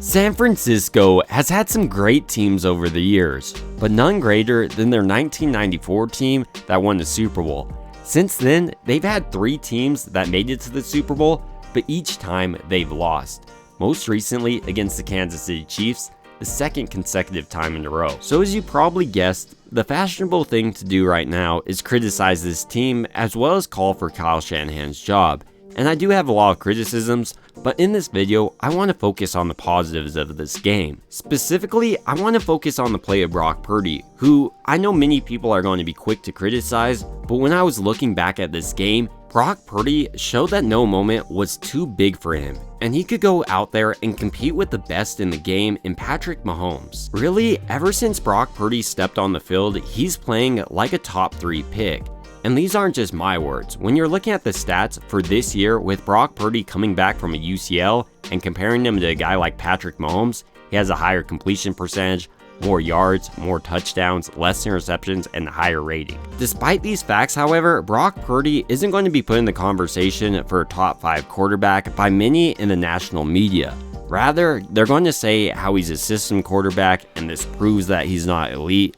San Francisco has had some great teams over the years, but none greater than their 1994 team that won the Super Bowl. Since then, they've had 3 teams that made it to the Super Bowl, but each time they've lost. Most recently against the Kansas City Chiefs, the 2nd consecutive time in a row. So as you probably guessed, the fashionable thing to do right now is criticize this team as well as call for Kyle Shanahan's job. And I do have a lot of criticisms, but in this video, I want to focus on the positives of this game. Specifically, I want to focus on the play of Brock Purdy, who I know many people are going to be quick to criticize, but when I was looking back at this game, Brock Purdy showed that no moment was too big for him, and he could go out there and compete with the best in the game in Patrick Mahomes. Really, ever since Brock Purdy stepped on the field, he's playing like a top 3 pick. And these aren't just my words. When you're looking at the stats for this year with Brock Purdy coming back from a UCL and comparing him to a guy like Patrick Mahomes, he has a higher completion percentage, more yards, more touchdowns, less interceptions, and a higher rating. Despite these facts, however, Brock Purdy isn't going to be put in the conversation for a top 5 quarterback by many in the national media. Rather, they're going to say how he's a system quarterback and this proves that he's not elite.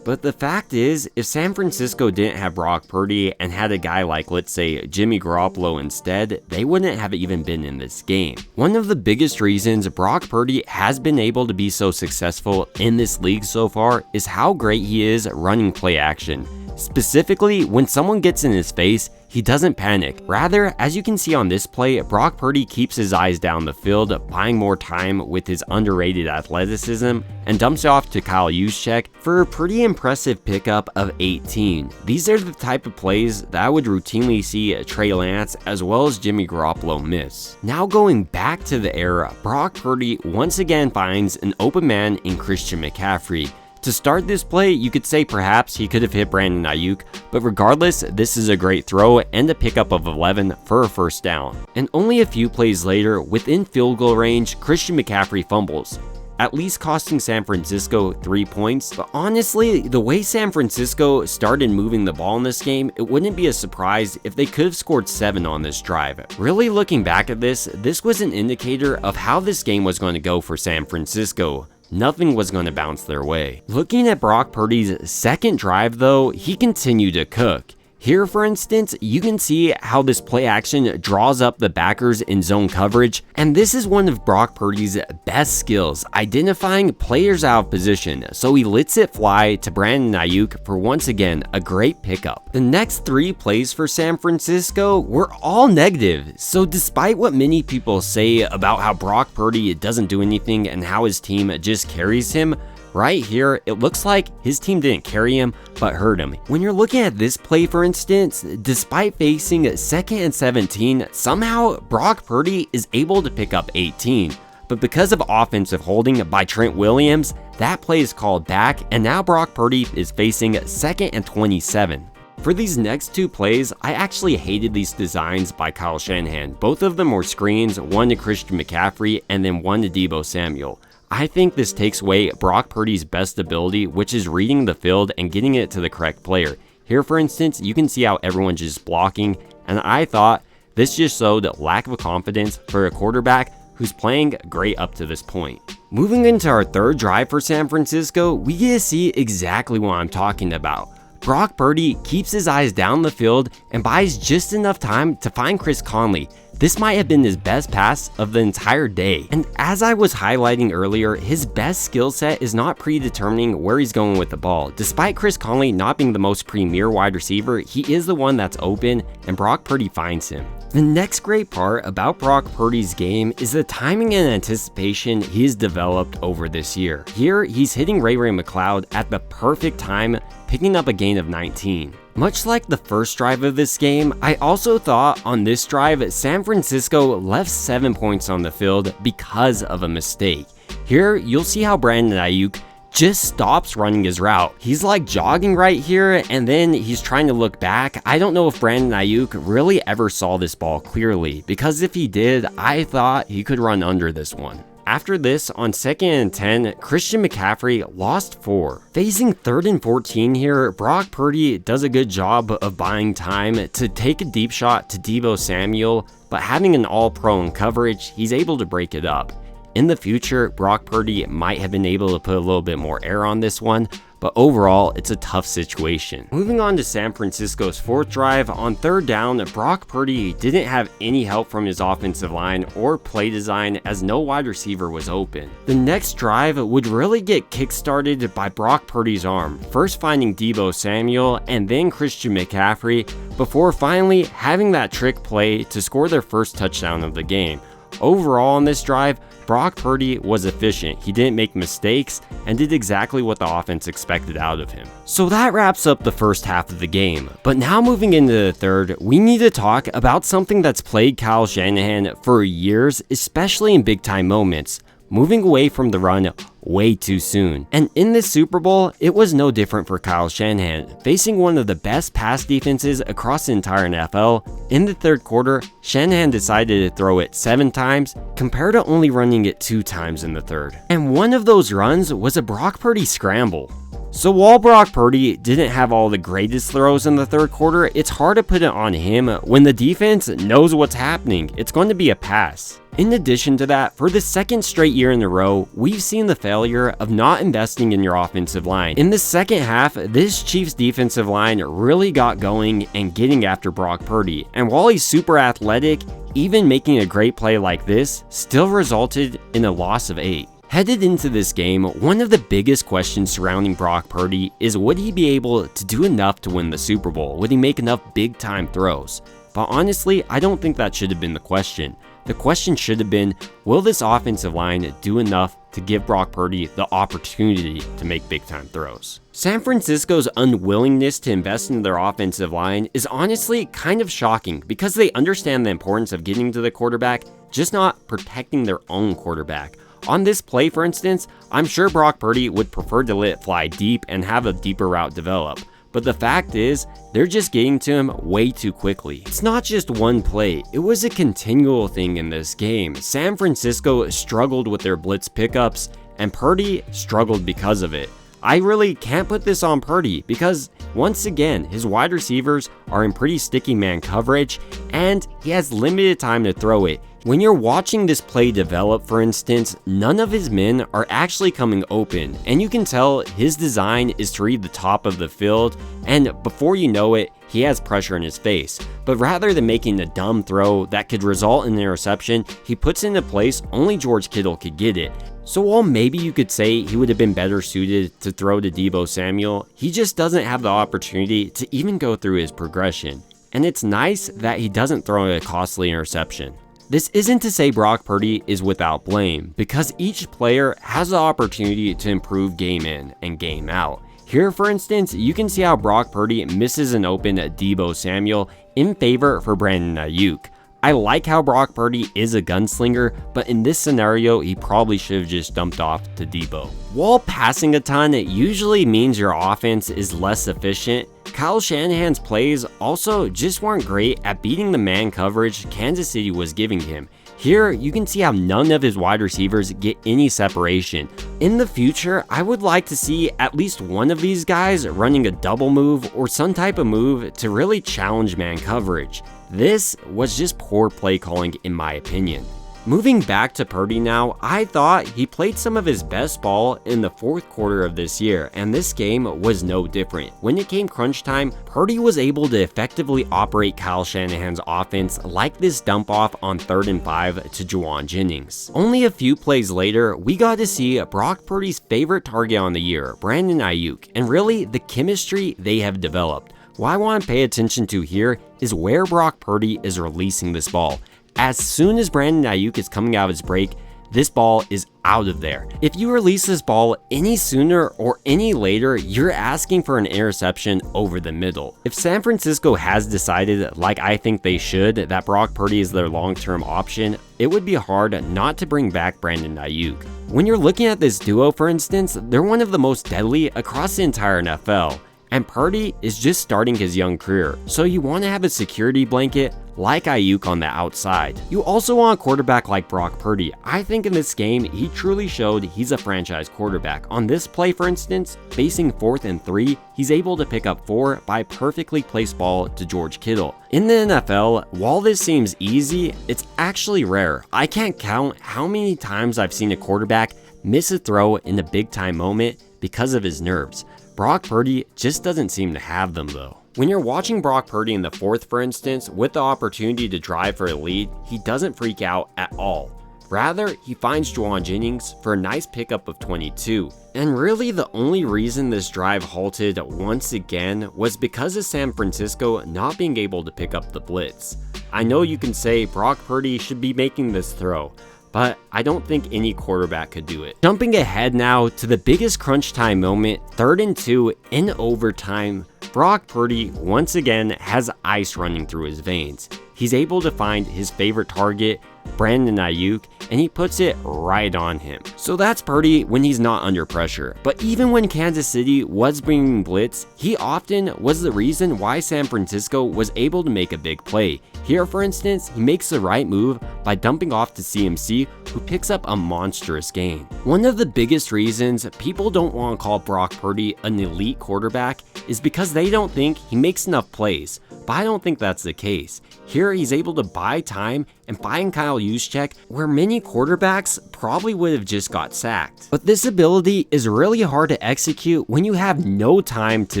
But the fact is, if San Francisco didn't have Brock Purdy and had a guy like, let's say, Jimmy Garoppolo instead, they wouldn't have even been in this game. One of the biggest reasons Brock Purdy has been able to be so successful in this league so far is how great he is running play action. Specifically, when someone gets in his face, he doesn't panic. Rather, as you can see on this play, Brock Purdy keeps his eyes down the field, buying more time with his underrated athleticism, and dumps it off to Kyle Juszczyk for a pretty impressive pickup of 18. These are the type of plays that I would routinely see Trey Lance as well as Jimmy Garoppolo miss. Now going back to the era, Brock Purdy once again finds an open man in Christian McCaffrey. To start this play, you could say perhaps he could have hit Brandon Ayuk, but regardless, this is a great throw and a pickup of 11 for a first down. And only a few plays later, within field goal range, Christian McCaffrey fumbles, at least costing San Francisco 3 points. But honestly, the way San Francisco started moving the ball in this game, it wouldn't be a surprise if they could have scored 7 on this drive. Really looking back at this was an indicator of how this game was going to go for San Francisco. Nothing was going to bounce their way. Looking at Brock Purdy's second drive though, he continued to cook. Here, for instance, you can see how this play action draws up the backers in zone coverage, and this is one of Brock Purdy's best skills, identifying players out of position, so he lets it fly to Brandon Ayuk for once again a great pickup. The next 3 plays for San Francisco were all negative, so despite what many people say about how Brock Purdy doesn't do anything and how his team just carries him, right here, it looks like his team didn't carry him, but hurt him. When you're looking at this play, for instance, despite facing 2nd and 17, somehow Brock Purdy is able to pick up 18. But because of offensive holding by Trent Williams, that play is called back, and now Brock Purdy is facing 2nd and 27. For these next 2 plays, I actually hated these designs by Kyle Shanahan. Both of them were screens, one to Christian McCaffrey and then one to Deebo Samuel. I think this takes away Brock Purdy's best ability, which is reading the field and getting it to the correct player. Here, for instance, you can see how everyone's just blocking, and I thought this just showed lack of confidence for a quarterback who's playing great up to this point. Moving into our 3rd drive for San Francisco, we get to see exactly what I'm talking about. Brock Purdy keeps his eyes down the field and buys just enough time to find Chris Conley. This might have been his best pass of the entire day. And as I was highlighting earlier, his best skill set is not predetermining where he's going with the ball. Despite Chris Conley not being the most premier wide receiver, he is the one that's open, and Brock Purdy finds him. The next great part about Brock Purdy's game is the timing and anticipation he's developed over this year. Here, he's hitting Ray McCloud at the perfect time, picking up a gain of 19. Much like the first drive of this game, I also thought on this drive, San Francisco left 7 points on the field because of a mistake. Here, you'll see how Brandon Ayuk just stops running his route. He's like jogging right here, and then he's trying to look back. I don't know if Brandon Ayuk really ever saw this ball clearly, because if he did, I thought he could run under this one. After this, on 2nd and 10, Christian McCaffrey lost 4. Facing 3rd and 14 here, Brock Purdy does a good job of buying time to take a deep shot to Deebo Samuel, but having an all-pro in coverage, he's able to break it up. In the future, Brock Purdy might have been able to put a little bit more air on this one, but overall, it's a tough situation. Moving on to San Francisco's fourth drive, on third down, Brock Purdy didn't have any help from his offensive line or play design as no wide receiver was open. The next drive would really get kickstarted by Brock Purdy's arm, first finding Deebo Samuel and then Christian McCaffrey, before finally having that trick play to score their first touchdown of the game. Overall on this drive, Brock Purdy was efficient. He didn't make mistakes and did exactly what the offense expected out of him. So that wraps up the first half of the game. But now moving into the third, we need to talk about something that's plagued Kyle Shanahan for years, especially in big time moments: moving away from the run way too soon. And in this Super Bowl, it was no different for Kyle Shanahan. Facing one of the best pass defenses across the entire NFL, in the third quarter, Shanahan decided to throw it 7 times compared to only running it 2 times in the third. And one of those runs was a Brock Purdy scramble. So while Brock Purdy didn't have all the greatest throws in the third quarter, it's hard to put it on him when the defense knows what's happening. It's going to be a pass. In addition to that, for the second straight year in a row, we've seen the failure of not investing in your offensive line. In the second half, this Chiefs defensive line really got going and getting after Brock Purdy. And while he's super athletic, even making a great play like this still resulted in a loss of 8. Headed into this game, one of the biggest questions surrounding Brock Purdy is, would he be able to do enough to win the Super Bowl? Would he make enough big time throws? But honestly, I don't think that should have been the question. The question should have been, will this offensive line do enough to give Brock Purdy the opportunity to make big time throws? San Francisco's unwillingness to invest in their offensive line is honestly kind of shocking because they understand the importance of getting to the quarterback, just not protecting their own quarterback. On this play, for instance, I'm sure Brock Purdy would prefer to let it fly deep and have a deeper route develop. But the fact is, they're just getting to him way too quickly. It's not just one play, it was a continual thing in this game. San Francisco struggled with their blitz pickups, and Purdy struggled because of it. I really can't put this on Purdy because, once again, his wide receivers are in pretty sticky man coverage, and he has limited time to throw it. When you're watching this play develop, for instance, none of his men are actually coming open, and you can tell his design is to read the top of the field, and before you know it, he has pressure in his face. But rather than making a dumb throw that could result in an interception, he puts it in a place only George Kittle could get it. So while maybe you could say he would have been better suited to throw to Deebo Samuel, he just doesn't have the opportunity to even go through his progression. And it's nice that he doesn't throw a costly interception. This isn't to say Brock Purdy is without blame, because each player has the opportunity to improve game in and game out. Here, for instance, you can see how Brock Purdy misses an open Deebo Samuel in favor for Brandon Ayuk. I like how Brock Purdy is a gunslinger, but in this scenario, he probably should have just dumped off to Deebo. While passing a ton usually means your offense is less efficient, Kyle Shanahan's plays also just weren't great at beating the man coverage Kansas City was giving him. Here, you can see how none of his wide receivers get any separation. In the future, I would like to see at least one of these guys running a double move or some type of move to really challenge man coverage. This was just poor play calling in my opinion. Moving back to Purdy now, I thought he played some of his best ball in the fourth quarter of this year, and this game was no different. When it came crunch time, Purdy was able to effectively operate Kyle Shanahan's offense like this dump off on 3rd and 5 to Juwan Jennings. Only a few plays later, we got to see Brock Purdy's favorite target on the year, Brandon Ayuk, and really the chemistry they have developed. What I want to pay attention to here is where Brock Purdy is releasing this ball. As soon as Brandon Ayuk is coming out of his break, this ball is out of there. If you release this ball any sooner or any later, you're asking for an interception over the middle. If San Francisco has decided, like I think they should, that Brock Purdy is their long-term option, it would be hard not to bring back Brandon Ayuk. When you're looking at this duo, for instance, they're one of the most deadly across the entire NFL. And Purdy is just starting his young career, so you want to have a security blanket like Ayuk on the outside. You also want a quarterback like Brock Purdy. I think in this game, he truly showed he's a franchise quarterback. On this play, for instance, facing 4th and 3, he's able to pick up 4 by a perfectly placed ball to George Kittle. In the NFL, while this seems easy, it's actually rare. I can't count how many times I've seen a quarterback miss a throw in a big-time moment because of his nerves. Brock Purdy just doesn't seem to have them though. When you're watching Brock Purdy in the 4th, for instance, with the opportunity to drive for a lead, he doesn't freak out at all. Rather, he finds Juwan Jennings for a nice pickup of 22. And really the only reason this drive halted once again was because of San Francisco not being able to pick up the blitz. I know you can say Brock Purdy should be making this throw, but I don't think any quarterback could do it. Jumping ahead now to the biggest crunch time moment, 3rd and 2 in overtime, Brock Purdy once again has ice running through his veins. He's able to find his favorite target, Brandon Ayuk, and he puts it right on him. So that's Purdy when he's not under pressure. But even when Kansas City was bringing blitz, he often was the reason why San Francisco was able to make a big play. Here, for instance, he makes the right move by dumping off to CMC, who picks up a monstrous gain. One of the biggest reasons people don't want to call Brock Purdy an elite quarterback is because they don't think he makes enough plays. But I don't think that's the case. Here he's able to buy time and find Kyle Juszczyk where many quarterbacks probably would have just got sacked. But this ability is really hard to execute when you have no time to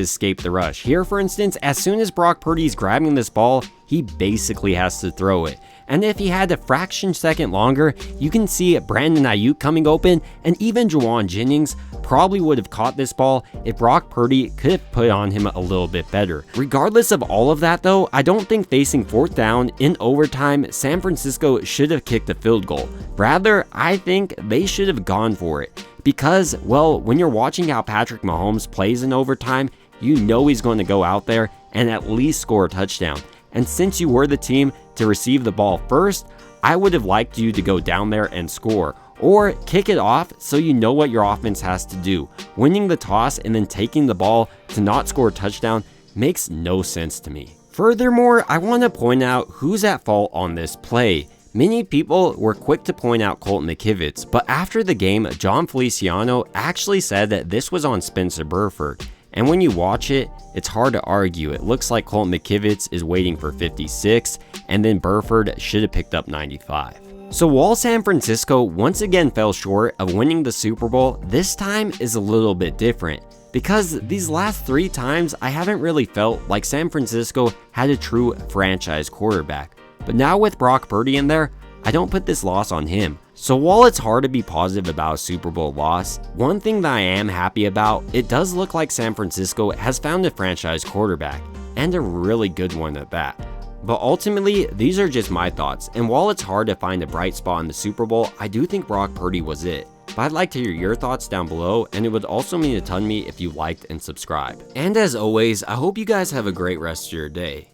escape the rush. Here, for instance, as soon as Brock Purdy's grabbing this ball, he basically has to throw it. And if he had a fraction second longer, you can see Brandon Ayuk coming open, and even Juwan Jennings probably would have caught this ball if Brock Purdy could have put on him a little bit better. Regardless of all of that though, I don't think facing 4th down in overtime, San Francisco should have kicked a field goal. Rather, I think they should have gone for it. Because, well, when you're watching how Patrick Mahomes plays in overtime, you know he's going to go out there and at least score a touchdown. And since you were the team to receive the ball first, I would have liked you to go down there and score, or kick it off so you know what your offense has to do. Winning the toss and then taking the ball to not score a touchdown makes no sense to me. Furthermore, I want to point out who's at fault on this play. Many people were quick to point out Colton McKivitz, but after the game, John Feliciano actually said that this was on Spencer Burford. And when you watch it, it's hard to argue. It looks like Colton McKivitz is waiting for 56, and then Burford should have picked up 95. So while San Francisco once again fell short of winning the Super Bowl, this time is a little bit different. Because these last 3 times, I haven't really felt like San Francisco had a true franchise quarterback. But now with Brock Purdy in there, I don't put this loss on him. So while it's hard to be positive about a Super Bowl loss, one thing that I am happy about, it does look like San Francisco has found a franchise quarterback, and a really good one at that. But ultimately, these are just my thoughts, and while it's hard to find a bright spot in the Super Bowl, I do think Brock Purdy was it. But I'd like to hear your thoughts down below, and it would also mean a ton to me if you liked and subscribed. And as always, I hope you guys have a great rest of your day.